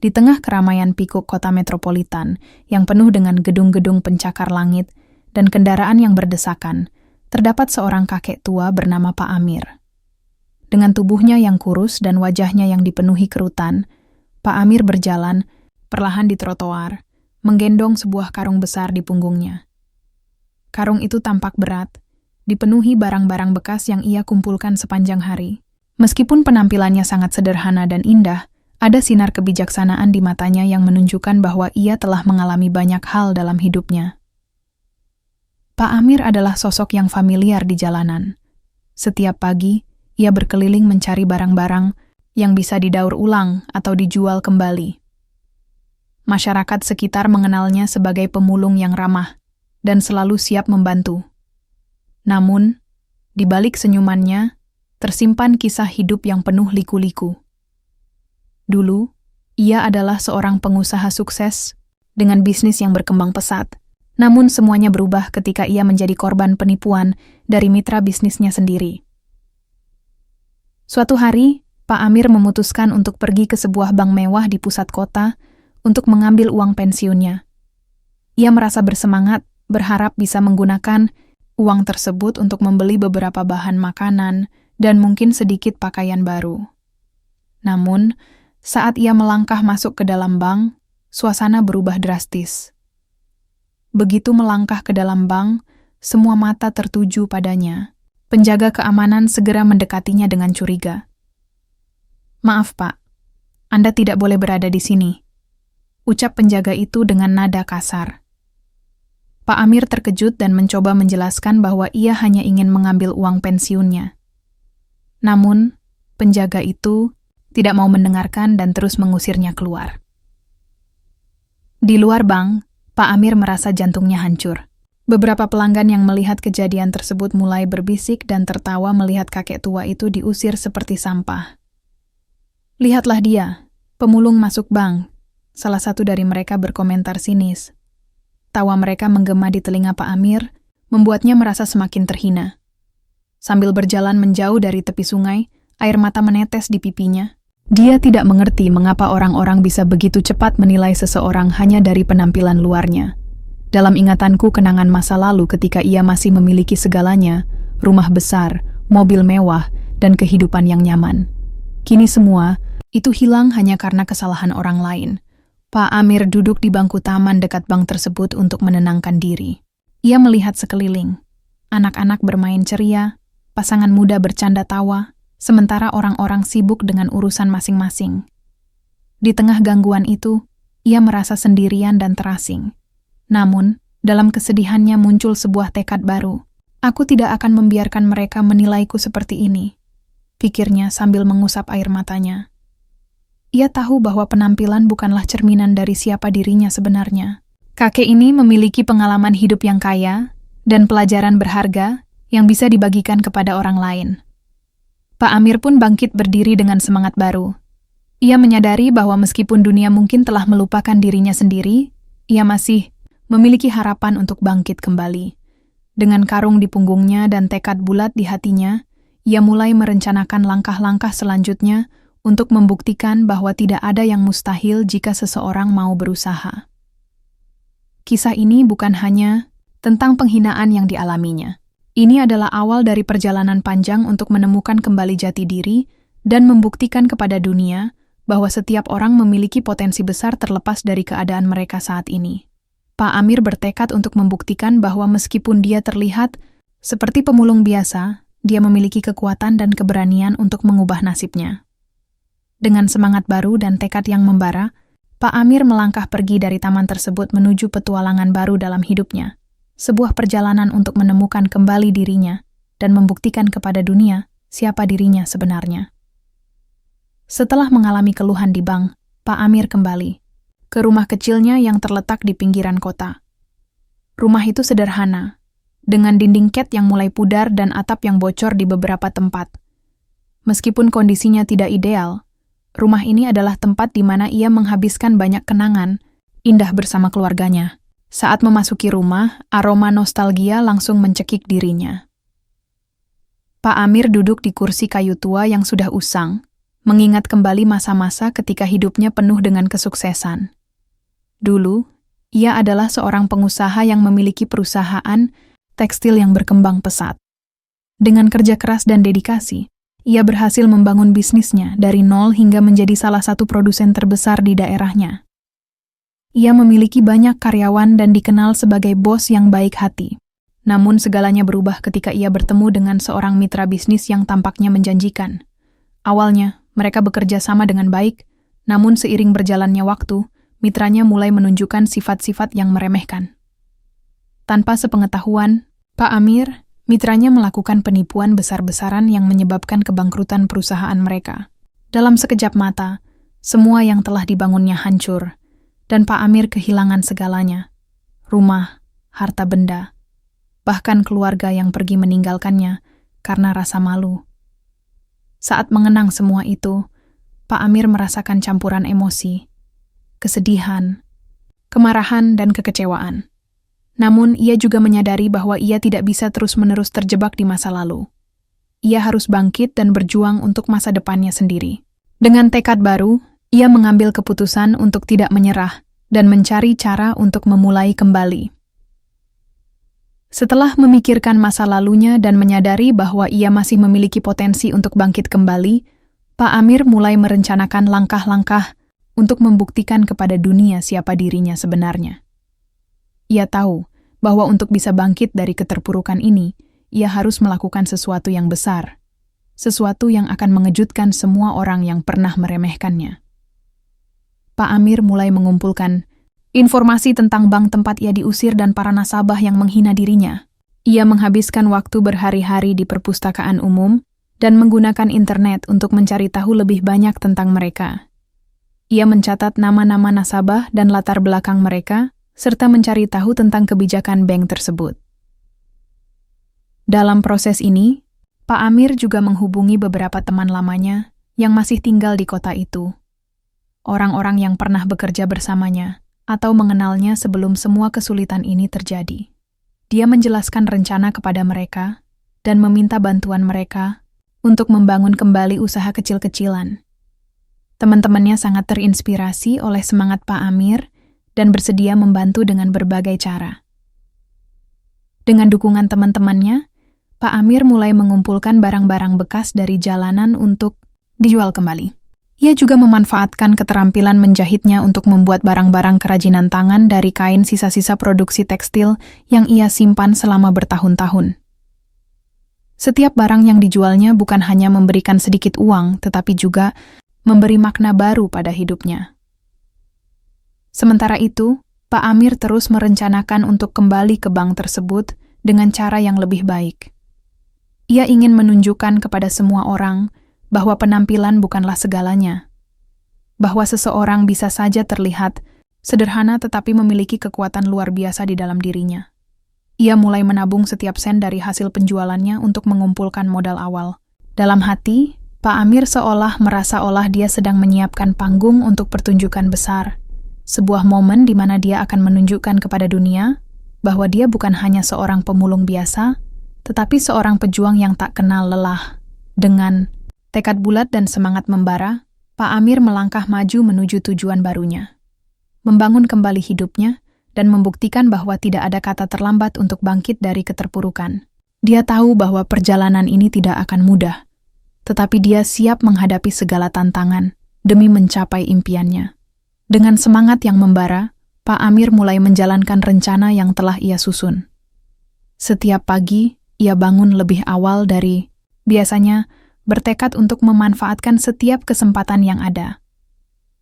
Di tengah keramaian pikuk kota metropolitan yang penuh dengan gedung-gedung pencakar langit dan kendaraan yang berdesakan, terdapat seorang kakek tua bernama Pak Amir. Dengan tubuhnya yang kurus dan wajahnya yang dipenuhi kerutan, Pak Amir berjalan perlahan di trotoar, menggendong sebuah karung besar di punggungnya. Karung itu tampak berat, dipenuhi barang-barang bekas yang ia kumpulkan sepanjang hari. Meskipun penampilannya sangat sederhana dan indah, ada sinar kebijaksanaan di matanya yang menunjukkan bahwa ia telah mengalami banyak hal dalam hidupnya. Pak Amir adalah sosok yang familiar di jalanan. Setiap pagi, ia berkeliling mencari barang-barang yang bisa didaur ulang atau dijual kembali. Masyarakat sekitar mengenalnya sebagai pemulung yang ramah dan selalu siap membantu. Namun, di balik senyumannya, tersimpan kisah hidup yang penuh liku-liku. Dulu, ia adalah seorang pengusaha sukses dengan bisnis yang berkembang pesat. Namun semuanya berubah ketika ia menjadi korban penipuan dari mitra bisnisnya sendiri. Suatu hari, Pak Amir memutuskan untuk pergi ke sebuah bank mewah di pusat kota untuk mengambil uang pensiunnya. Ia merasa bersemangat, berharap bisa menggunakan uang tersebut untuk membeli beberapa bahan makanan dan mungkin sedikit pakaian baru. Namun, saat ia melangkah masuk ke dalam bank, suasana berubah drastis. Begitu melangkah ke dalam bank, semua mata tertuju padanya. Penjaga keamanan segera mendekatinya dengan curiga. "Maaf, Pak, Anda tidak boleh berada di sini," ucap penjaga itu dengan nada kasar. Pak Amir terkejut dan mencoba menjelaskan bahwa ia hanya ingin mengambil uang pensiunnya. Namun, penjaga itu tidak mau mendengarkan dan terus mengusirnya keluar. Di luar bank, Pak Amir merasa jantungnya hancur. Beberapa pelanggan yang melihat kejadian tersebut mulai berbisik dan tertawa melihat kakek tua itu diusir seperti sampah. "Lihatlah dia, pemulung masuk bank," salah satu dari mereka berkomentar sinis. Tawa mereka menggema di telinga Pak Amir, membuatnya merasa semakin terhina. Sambil berjalan menjauh dari tepi sungai, air mata menetes di pipinya. Dia tidak mengerti mengapa orang-orang bisa begitu cepat menilai seseorang hanya dari penampilan luarnya. Dalam ingatanku kenangan masa lalu ketika ia masih memiliki segalanya, rumah besar, mobil mewah, dan kehidupan yang nyaman. Kini semua itu hilang hanya karena kesalahan orang lain. Pak Amir duduk di bangku taman dekat bank tersebut untuk menenangkan diri. Ia melihat sekeliling. Anak-anak bermain ceria, pasangan muda bercanda tawa, sementara orang-orang sibuk dengan urusan masing-masing. Di tengah gangguan itu, ia merasa sendirian dan terasing. Namun, dalam kesedihannya muncul sebuah tekad baru. "Aku tidak akan membiarkan mereka menilaiku seperti ini," pikirnya sambil mengusap air matanya. Ia tahu bahwa penampilan bukanlah cerminan dari siapa dirinya sebenarnya. Kakek ini memiliki pengalaman hidup yang kaya dan pelajaran berharga yang bisa dibagikan kepada orang lain. Pak Amir pun bangkit berdiri dengan semangat baru. Ia menyadari bahwa meskipun dunia mungkin telah melupakan dirinya sendiri, ia masih memiliki harapan untuk bangkit kembali. Dengan karung di punggungnya dan tekad bulat di hatinya, ia mulai merencanakan langkah-langkah selanjutnya untuk membuktikan bahwa tidak ada yang mustahil jika seseorang mau berusaha. Kisah ini bukan hanya tentang penghinaan yang dialaminya. Ini adalah awal dari perjalanan panjang untuk menemukan kembali jati diri dan membuktikan kepada dunia bahwa setiap orang memiliki potensi besar terlepas dari keadaan mereka saat ini. Pak Amir bertekad untuk membuktikan bahwa meskipun dia terlihat seperti pemulung biasa, dia memiliki kekuatan dan keberanian untuk mengubah nasibnya. Dengan semangat baru dan tekad yang membara, Pak Amir melangkah pergi dari taman tersebut menuju petualangan baru dalam hidupnya. Sebuah perjalanan untuk menemukan kembali dirinya dan membuktikan kepada dunia siapa dirinya sebenarnya. Setelah mengalami keluhan di bank, Pak Amir kembali ke rumah kecilnya yang terletak di pinggiran kota. Rumah itu sederhana, dengan dinding cat yang mulai pudar dan atap yang bocor di beberapa tempat. Meskipun kondisinya tidak ideal, rumah ini adalah tempat di mana ia menghabiskan banyak kenangan indah bersama keluarganya. Saat memasuki rumah, aroma nostalgia langsung mencekik dirinya. Pak Amir duduk di kursi kayu tua yang sudah usang, mengingat kembali masa-masa ketika hidupnya penuh dengan kesuksesan. Dulu, ia adalah seorang pengusaha yang memiliki perusahaan tekstil yang berkembang pesat. Dengan kerja keras dan dedikasi, ia berhasil membangun bisnisnya dari nol hingga menjadi salah satu produsen terbesar di daerahnya. Ia memiliki banyak karyawan dan dikenal sebagai bos yang baik hati. Namun segalanya berubah ketika ia bertemu dengan seorang mitra bisnis yang tampaknya menjanjikan. Awalnya, mereka bekerja sama dengan baik, namun seiring berjalannya waktu, mitranya mulai menunjukkan sifat-sifat yang meremehkan. Tanpa sepengetahuan, Pak Amir, mitranya melakukan penipuan besar-besaran yang menyebabkan kebangkrutan perusahaan mereka. Dalam sekejap mata, semua yang telah dibangunnya hancur, dan Pak Amir kehilangan segalanya. Rumah, harta benda, bahkan keluarga yang pergi meninggalkannya karena rasa malu. Saat mengenang semua itu, Pak Amir merasakan campuran emosi, kesedihan, kemarahan, dan kekecewaan. Namun, ia juga menyadari bahwa ia tidak bisa terus-menerus terjebak di masa lalu. Ia harus bangkit dan berjuang untuk masa depannya sendiri. Dengan tekad baru, ia mengambil keputusan untuk tidak menyerah dan mencari cara untuk memulai kembali. Setelah memikirkan masa lalunya dan menyadari bahwa ia masih memiliki potensi untuk bangkit kembali, Pak Amir mulai merencanakan langkah-langkah untuk membuktikan kepada dunia siapa dirinya sebenarnya. Ia tahu bahwa untuk bisa bangkit dari keterpurukan ini, ia harus melakukan sesuatu yang besar, sesuatu yang akan mengejutkan semua orang yang pernah meremehkannya. Pak Amir mulai mengumpulkan informasi tentang bank tempat ia diusir dan para nasabah yang menghina dirinya. Ia menghabiskan waktu berhari-hari di perpustakaan umum dan menggunakan internet untuk mencari tahu lebih banyak tentang mereka. Ia mencatat nama-nama nasabah dan latar belakang mereka, serta mencari tahu tentang kebijakan bank tersebut. Dalam proses ini, Pak Amir juga menghubungi beberapa teman lamanya yang masih tinggal di kota itu. Orang-orang yang pernah bekerja bersamanya atau mengenalnya sebelum semua kesulitan ini terjadi. Dia menjelaskan rencana kepada mereka dan meminta bantuan mereka untuk membangun kembali usaha kecil-kecilan. Teman-temannya sangat terinspirasi oleh semangat Pak Amir dan bersedia membantu dengan berbagai cara. Dengan dukungan teman-temannya, Pak Amir mulai mengumpulkan barang-barang bekas dari jalanan untuk dijual kembali. Ia juga memanfaatkan keterampilan menjahitnya untuk membuat barang-barang kerajinan tangan dari kain sisa-sisa produksi tekstil yang ia simpan selama bertahun-tahun. Setiap barang yang dijualnya bukan hanya memberikan sedikit uang, tetapi juga memberi makna baru pada hidupnya. Sementara itu, Pak Amir terus merencanakan untuk kembali ke bank tersebut dengan cara yang lebih baik. Ia ingin menunjukkan kepada semua orang bahwa penampilan bukanlah segalanya, bahwa seseorang bisa saja terlihat sederhana tetapi memiliki kekuatan luar biasa di dalam dirinya. Ia mulai menabung setiap sen dari hasil penjualannya untuk mengumpulkan modal awal. Dalam hati, Pak Amir merasa dia sedang menyiapkan panggung untuk pertunjukan besar, sebuah momen di mana dia akan menunjukkan kepada dunia bahwa dia bukan hanya seorang pemulung biasa, tetapi seorang pejuang yang tak kenal lelah. Dengan tekad bulat dan semangat membara, Pak Amir melangkah maju menuju tujuan barunya. Membangun kembali hidupnya dan membuktikan bahwa tidak ada kata terlambat untuk bangkit dari keterpurukan. Dia tahu bahwa perjalanan ini tidak akan mudah, tetapi dia siap menghadapi segala tantangan demi mencapai impiannya. Dengan semangat yang membara, Pak Amir mulai menjalankan rencana yang telah ia susun. Setiap pagi, ia bangun lebih awal dari biasanya, bertekad untuk memanfaatkan setiap kesempatan yang ada.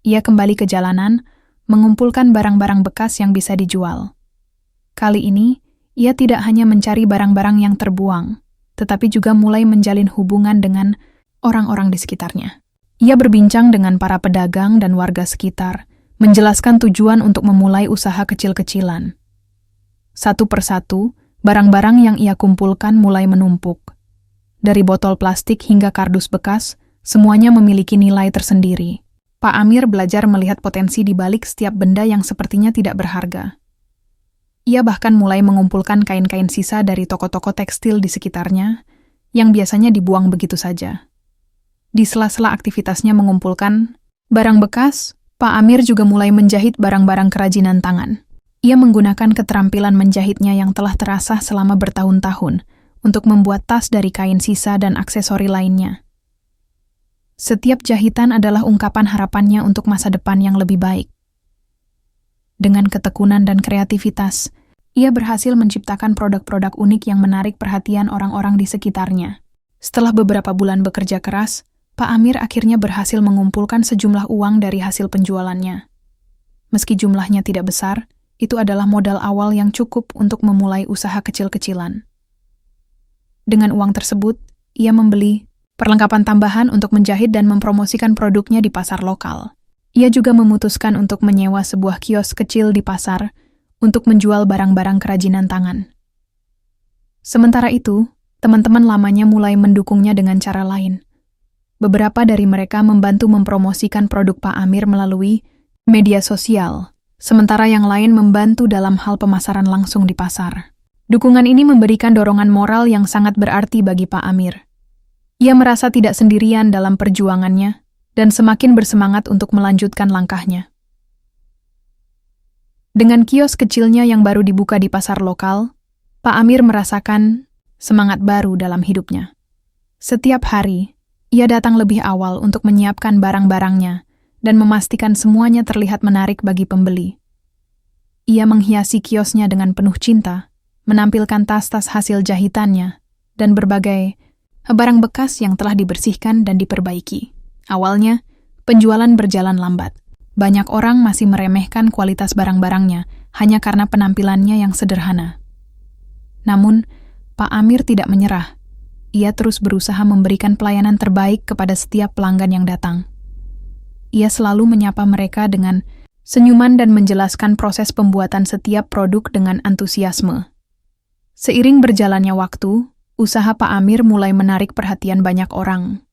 Ia kembali ke jalanan, mengumpulkan barang-barang bekas yang bisa dijual. Kali ini, ia tidak hanya mencari barang-barang yang terbuang, tetapi juga mulai menjalin hubungan dengan orang-orang di sekitarnya. Ia berbincang dengan para pedagang dan warga sekitar, menjelaskan tujuan untuk memulai usaha kecil-kecilan. Satu persatu, barang-barang yang ia kumpulkan mulai menumpuk. Dari botol plastik hingga kardus bekas, semuanya memiliki nilai tersendiri. Pak Amir belajar melihat potensi di balik setiap benda yang sepertinya tidak berharga. Ia bahkan mulai mengumpulkan kain-kain sisa dari toko-toko tekstil di sekitarnya, yang biasanya dibuang begitu saja. Di sela-sela aktivitasnya mengumpulkan barang bekas, Pak Amir juga mulai menjahit barang-barang kerajinan tangan. Ia menggunakan keterampilan menjahitnya yang telah terasah selama bertahun-tahun untuk membuat tas dari kain sisa dan aksesori lainnya. Setiap jahitan adalah ungkapan harapannya untuk masa depan yang lebih baik. Dengan ketekunan dan kreativitas, ia berhasil menciptakan produk-produk unik yang menarik perhatian orang-orang di sekitarnya. Setelah beberapa bulan bekerja keras, Pak Amir akhirnya berhasil mengumpulkan sejumlah uang dari hasil penjualannya. Meski jumlahnya tidak besar, itu adalah modal awal yang cukup untuk memulai usaha kecil-kecilan. Dengan uang tersebut, ia membeli perlengkapan tambahan untuk menjahit dan mempromosikan produknya di pasar lokal. Ia juga memutuskan untuk menyewa sebuah kios kecil di pasar untuk menjual barang-barang kerajinan tangan. Sementara itu, teman-teman lamanya mulai mendukungnya dengan cara lain. Beberapa dari mereka membantu mempromosikan produk Pak Amir melalui media sosial, sementara yang lain membantu dalam hal pemasaran langsung di pasar. Dukungan ini memberikan dorongan moral yang sangat berarti bagi Pak Amir. Ia merasa tidak sendirian dalam perjuangannya dan semakin bersemangat untuk melanjutkan langkahnya. Dengan kios kecilnya yang baru dibuka di pasar lokal, Pak Amir merasakan semangat baru dalam hidupnya. Setiap hari, ia datang lebih awal untuk menyiapkan barang-barangnya dan memastikan semuanya terlihat menarik bagi pembeli. Ia menghiasi kiosnya dengan penuh cinta, menampilkan tas-tas hasil jahitannya, dan berbagai barang bekas yang telah dibersihkan dan diperbaiki. Awalnya, penjualan berjalan lambat. Banyak orang masih meremehkan kualitas barang-barangnya hanya karena penampilannya yang sederhana. Namun, Pak Amir tidak menyerah. Ia terus berusaha memberikan pelayanan terbaik kepada setiap pelanggan yang datang. Ia selalu menyapa mereka dengan senyuman dan menjelaskan proses pembuatan setiap produk dengan antusiasme. Seiring berjalannya waktu, usaha Pak Amir mulai menarik perhatian banyak orang.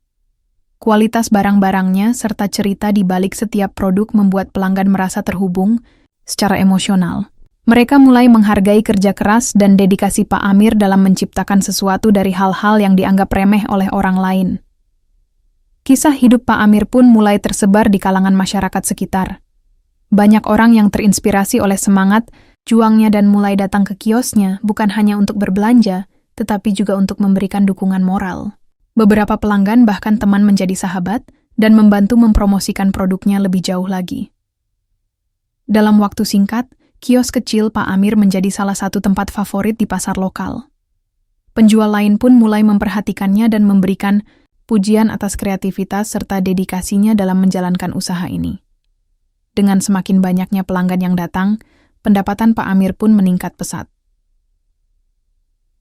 Kualitas barang-barangnya serta cerita di balik setiap produk membuat pelanggan merasa terhubung secara emosional. Mereka mulai menghargai kerja keras dan dedikasi Pak Amir dalam menciptakan sesuatu dari hal-hal yang dianggap remeh oleh orang lain. Kisah hidup Pak Amir pun mulai tersebar di kalangan masyarakat sekitar. Banyak orang yang terinspirasi oleh semangat, juangnya dan mulai datang ke kiosnya bukan hanya untuk berbelanja, tetapi juga untuk memberikan dukungan moral. Beberapa pelanggan bahkan teman menjadi sahabat dan membantu mempromosikan produknya lebih jauh lagi. Dalam waktu singkat, kios kecil Pak Amir menjadi salah satu tempat favorit di pasar lokal. Penjual lain pun mulai memperhatikannya dan memberikan pujian atas kreativitas serta dedikasinya dalam menjalankan usaha ini. Dengan semakin banyaknya pelanggan yang datang, pendapatan Pak Amir pun meningkat pesat.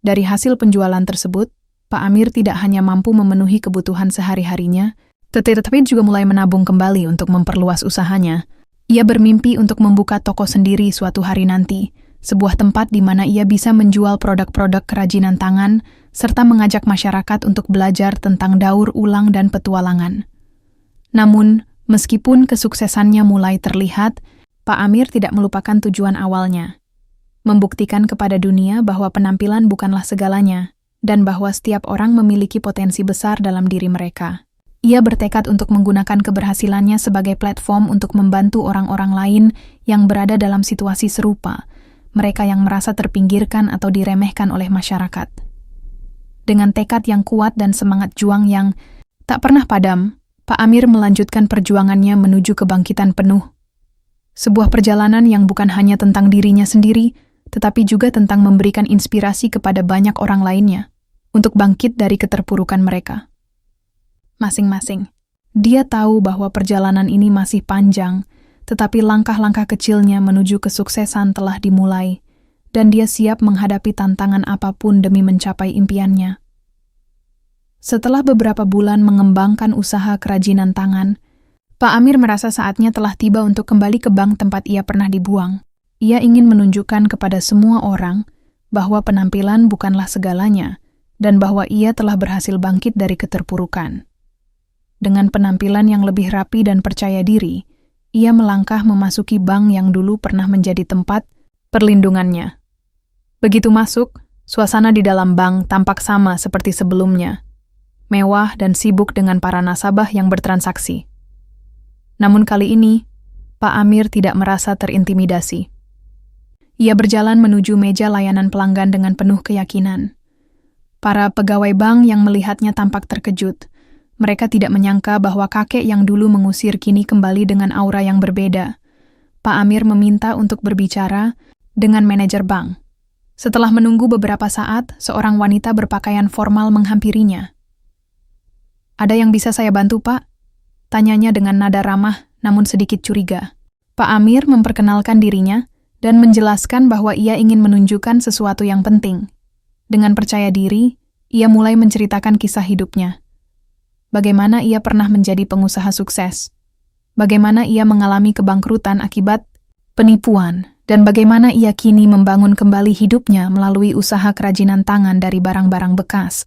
Dari hasil penjualan tersebut, Pak Amir tidak hanya mampu memenuhi kebutuhan sehari-harinya, tetapi juga mulai menabung kembali untuk memperluas usahanya. Ia bermimpi untuk membuka toko sendiri suatu hari nanti, sebuah tempat di mana ia bisa menjual produk-produk kerajinan tangan, serta mengajak masyarakat untuk belajar tentang daur ulang dan petualangan. Namun, meskipun kesuksesannya mulai terlihat, Pak Amir tidak melupakan tujuan awalnya. Membuktikan kepada dunia bahwa penampilan bukanlah segalanya, dan bahwa setiap orang memiliki potensi besar dalam diri mereka. Ia bertekad untuk menggunakan keberhasilannya sebagai platform untuk membantu orang-orang lain yang berada dalam situasi serupa, mereka yang merasa terpinggirkan atau diremehkan oleh masyarakat. Dengan tekad yang kuat dan semangat juang yang tak pernah padam, Pak Amir melanjutkan perjuangannya menuju kebangkitan penuh. Sebuah perjalanan yang bukan hanya tentang dirinya sendiri, tetapi juga tentang memberikan inspirasi kepada banyak orang lainnya untuk bangkit dari keterpurukan mereka. Masing-masing, dia tahu bahwa perjalanan ini masih panjang, tetapi langkah-langkah kecilnya menuju kesuksesan telah dimulai, dan dia siap menghadapi tantangan apapun demi mencapai impiannya. Setelah beberapa bulan mengembangkan usaha kerajinan tangan, Pak Amir merasa saatnya telah tiba untuk kembali ke bank tempat ia pernah dibuang. Ia ingin menunjukkan kepada semua orang bahwa penampilan bukanlah segalanya dan bahwa ia telah berhasil bangkit dari keterpurukan. Dengan penampilan yang lebih rapi dan percaya diri, ia melangkah memasuki bank yang dulu pernah menjadi tempat perlindungannya. Begitu masuk, suasana di dalam bank tampak sama seperti sebelumnya. mewah dan sibuk dengan para nasabah yang bertransaksi. Namun kali ini, Pak Amir tidak merasa terintimidasi. Ia berjalan menuju meja layanan pelanggan dengan penuh keyakinan. Para pegawai bank yang melihatnya tampak terkejut. Mereka tidak menyangka bahwa kakek yang dulu mengusir kini kembali dengan aura yang berbeda. Pak Amir meminta untuk berbicara dengan manajer bank. Setelah menunggu beberapa saat, seorang wanita berpakaian formal menghampirinya. "Ada yang bisa saya bantu, Pak?" Tanyanya dengan nada ramah, namun sedikit curiga. Pak Amir memperkenalkan dirinya dan menjelaskan bahwa ia ingin menunjukkan sesuatu yang penting. Dengan percaya diri, ia mulai menceritakan kisah hidupnya. Bagaimana ia pernah menjadi pengusaha sukses, bagaimana ia mengalami kebangkrutan akibat penipuan, dan bagaimana ia kini membangun kembali hidupnya melalui usaha kerajinan tangan dari barang-barang bekas.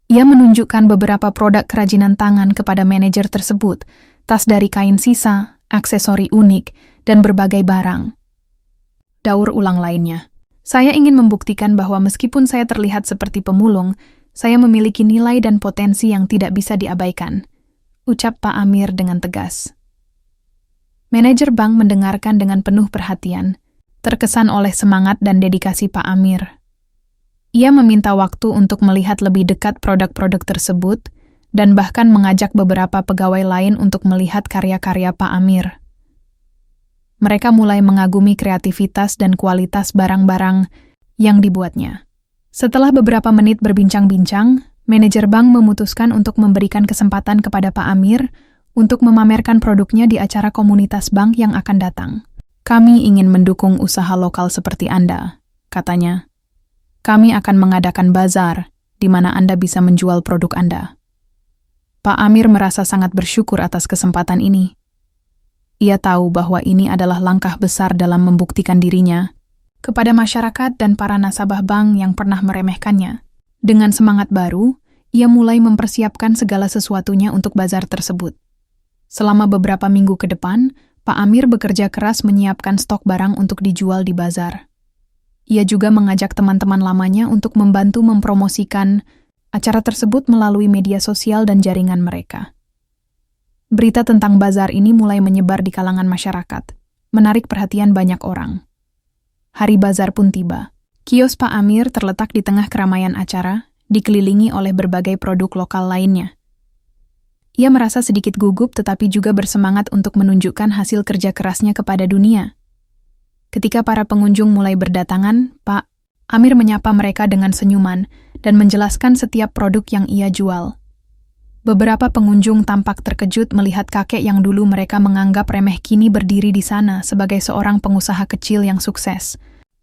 Ia menunjukkan beberapa produk kerajinan tangan kepada manajer tersebut, tas dari kain sisa, aksesori unik, dan berbagai barang. Daur ulang lainnya. "Saya ingin membuktikan bahwa meskipun saya terlihat seperti pemulung, saya memiliki nilai dan potensi yang tidak bisa diabaikan," ucap Pak Amir dengan tegas. Manajer bank mendengarkan dengan penuh perhatian, terkesan oleh semangat dan dedikasi Pak Amir. Ia meminta waktu untuk melihat lebih dekat produk-produk tersebut dan bahkan mengajak beberapa pegawai lain untuk melihat karya-karya Pak Amir. Mereka mulai mengagumi kreativitas dan kualitas barang-barang yang dibuatnya. Setelah beberapa menit berbincang-bincang, manajer bank memutuskan untuk memberikan kesempatan kepada Pak Amir untuk memamerkan produknya di acara komunitas bank yang akan datang. "Kami ingin mendukung usaha lokal seperti Anda," katanya. "Kami akan mengadakan bazar di mana Anda bisa menjual produk Anda." Pak Amir merasa sangat bersyukur atas kesempatan ini. Ia tahu bahwa ini adalah langkah besar dalam membuktikan dirinya kepada masyarakat dan para nasabah bank yang pernah meremehkannya. Dengan semangat baru, ia mulai mempersiapkan segala sesuatunya untuk bazar tersebut. Selama beberapa minggu ke depan, Pak Amir bekerja keras menyiapkan stok barang untuk dijual di bazar. Ia juga mengajak teman-teman lamanya untuk membantu mempromosikan acara tersebut melalui media sosial dan jaringan mereka. Berita tentang bazar ini mulai menyebar di kalangan masyarakat, menarik perhatian banyak orang. Hari bazar pun tiba. Kios Pak Amir terletak di tengah keramaian acara, dikelilingi oleh berbagai produk lokal lainnya. Ia merasa sedikit gugup tetapi juga bersemangat untuk menunjukkan hasil kerja kerasnya kepada dunia. Ketika para pengunjung mulai berdatangan, Pak Amir menyapa mereka dengan senyuman dan menjelaskan setiap produk yang ia jual. Beberapa pengunjung tampak terkejut melihat kakek yang dulu mereka menganggap remeh kini berdiri di sana sebagai seorang pengusaha kecil yang sukses.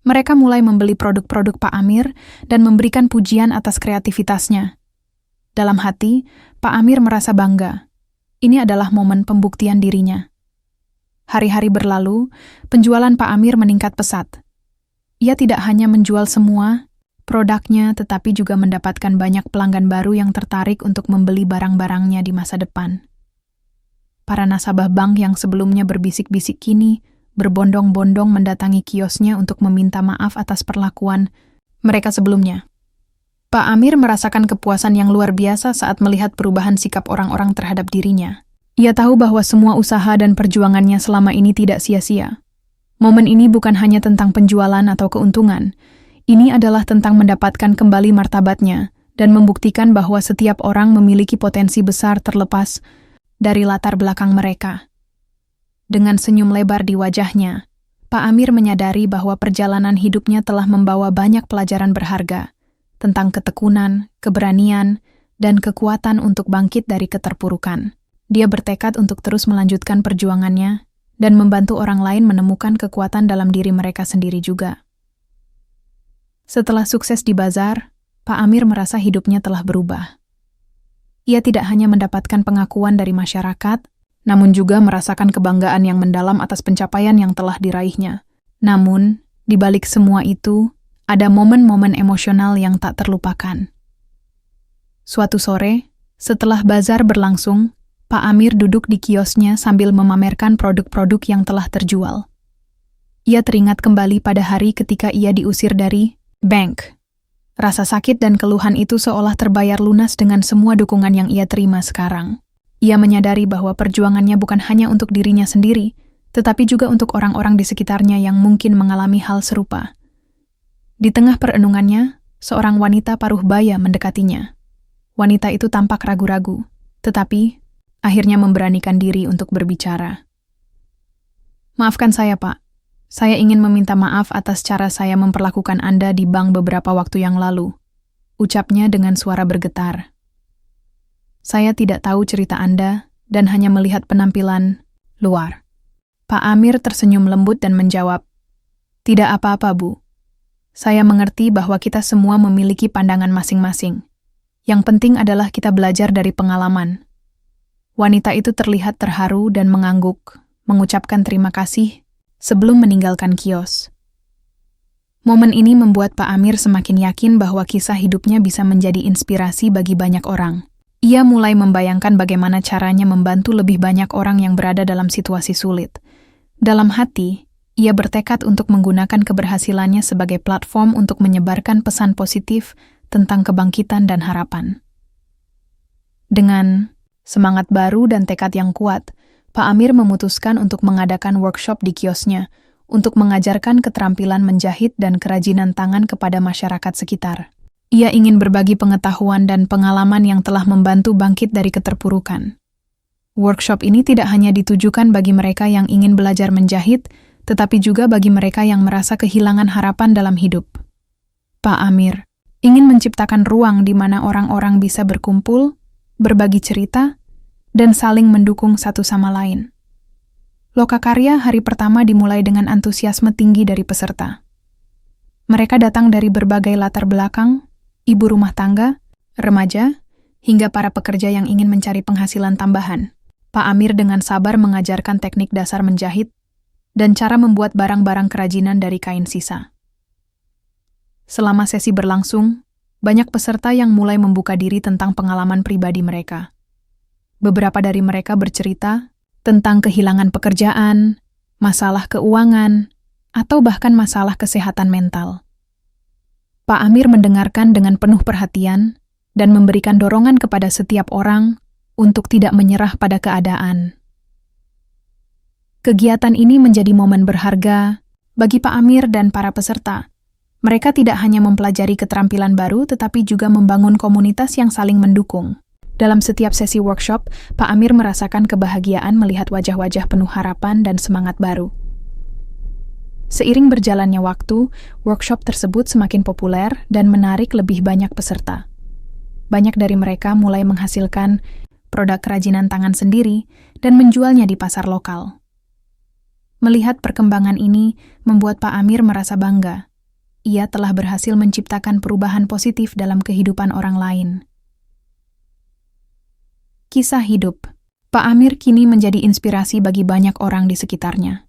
Mereka mulai membeli produk-produk Pak Amir dan memberikan pujian atas kreativitasnya. Dalam hati, Pak Amir merasa bangga. Ini adalah momen pembuktian dirinya. Hari-hari berlalu, penjualan Pak Amir meningkat pesat. Ia tidak hanya menjual semua produknya, tetapi juga mendapatkan banyak pelanggan baru yang tertarik untuk membeli barang-barangnya di masa depan. Para nasabah bank yang sebelumnya berbisik-bisik kini berbondong-bondong mendatangi kiosnya untuk meminta maaf atas perlakuan mereka sebelumnya. Pak Amir merasakan kepuasan yang luar biasa saat melihat perubahan sikap orang-orang terhadap dirinya. Ia tahu bahwa semua usaha dan perjuangannya selama ini tidak sia-sia. Momen ini bukan hanya tentang penjualan atau keuntungan. Ini adalah tentang mendapatkan kembali martabatnya dan membuktikan bahwa setiap orang memiliki potensi besar terlepas dari latar belakang mereka. Dengan senyum lebar di wajahnya, Pak Amir menyadari bahwa perjalanan hidupnya telah membawa banyak pelajaran berharga tentang ketekunan, keberanian, dan kekuatan untuk bangkit dari keterpurukan. Dia bertekad untuk terus melanjutkan perjuangannya dan membantu orang lain menemukan kekuatan dalam diri mereka sendiri juga. Setelah sukses di bazar, Pak Amir merasa hidupnya telah berubah. Ia tidak hanya mendapatkan pengakuan dari masyarakat, namun juga merasakan kebanggaan yang mendalam atas pencapaian yang telah diraihnya. Namun, di balik semua itu, ada momen-momen emosional yang tak terlupakan. Suatu sore, setelah bazar berlangsung, Pak Amir duduk di kiosnya sambil memamerkan produk-produk yang telah terjual. Ia teringat kembali pada hari ketika ia diusir dari bank. Rasa sakit dan keluhan itu seolah terbayar lunas dengan semua dukungan yang ia terima sekarang. Ia menyadari bahwa perjuangannya bukan hanya untuk dirinya sendiri, tetapi juga untuk orang-orang di sekitarnya yang mungkin mengalami hal serupa. Di tengah perenungannya, seorang wanita paruh baya mendekatinya. Wanita itu tampak ragu-ragu, tetapi akhirnya memberanikan diri untuk berbicara. "Maafkan saya, Pak. Saya ingin meminta maaf atas cara saya memperlakukan Anda di bank beberapa waktu yang lalu," ucapnya dengan suara bergetar. "Saya tidak tahu cerita Anda dan hanya melihat penampilan luar." Pak Amir tersenyum lembut dan menjawab, "Tidak apa-apa, Bu. Saya mengerti bahwa kita semua memiliki pandangan masing-masing. Yang penting adalah kita belajar dari pengalaman." Wanita itu terlihat terharu dan mengangguk, mengucapkan terima kasih sebelum meninggalkan kios. Momen ini membuat Pak Amir semakin yakin bahwa kisah hidupnya bisa menjadi inspirasi bagi banyak orang. Ia mulai membayangkan bagaimana caranya membantu lebih banyak orang yang berada dalam situasi sulit. Dalam hati, ia bertekad untuk menggunakan keberhasilannya sebagai platform untuk menyebarkan pesan positif tentang kebangkitan dan harapan. Dengan semangat baru dan tekad yang kuat, Pak Amir memutuskan untuk mengadakan workshop di kiosnya untuk mengajarkan keterampilan menjahit dan kerajinan tangan kepada masyarakat sekitar. Ia ingin berbagi pengetahuan dan pengalaman yang telah membantu bangkit dari keterpurukan. Workshop ini tidak hanya ditujukan bagi mereka yang ingin belajar menjahit, tetapi juga bagi mereka yang merasa kehilangan harapan dalam hidup. Pak Amir ingin menciptakan ruang di mana orang-orang bisa berkumpul, berbagi cerita, dan saling mendukung satu sama lain. Lokakarya hari pertama dimulai dengan antusiasme tinggi dari peserta. Mereka datang dari berbagai latar belakang, ibu rumah tangga, remaja, hingga para pekerja yang ingin mencari penghasilan tambahan. Pak Amir dengan sabar mengajarkan teknik dasar menjahit dan cara membuat barang-barang kerajinan dari kain sisa. Selama sesi berlangsung, banyak peserta yang mulai membuka diri tentang pengalaman pribadi mereka. Beberapa dari mereka bercerita tentang kehilangan pekerjaan, masalah keuangan, atau bahkan masalah kesehatan mental. Pak Amir mendengarkan dengan penuh perhatian dan memberikan dorongan kepada setiap orang untuk tidak menyerah pada keadaan. Kegiatan ini menjadi momen berharga bagi Pak Amir dan para peserta. Mereka tidak hanya mempelajari keterampilan baru, tetapi juga membangun komunitas yang saling mendukung. Dalam setiap sesi workshop, Pak Amir merasakan kebahagiaan melihat wajah-wajah penuh harapan dan semangat baru. Seiring berjalannya waktu, workshop tersebut semakin populer dan menarik lebih banyak peserta. Banyak dari mereka mulai menghasilkan produk kerajinan tangan sendiri dan menjualnya di pasar lokal. Melihat perkembangan ini membuat Pak Amir merasa bangga. Ia telah berhasil menciptakan perubahan positif dalam kehidupan orang lain. Kisah hidup Pak Amir kini menjadi inspirasi bagi banyak orang di sekitarnya.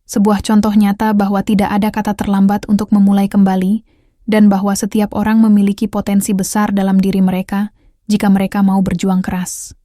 Sebuah contoh nyata bahwa tidak ada kata terlambat untuk memulai kembali dan bahwa setiap orang memiliki potensi besar dalam diri mereka jika mereka mau berjuang keras.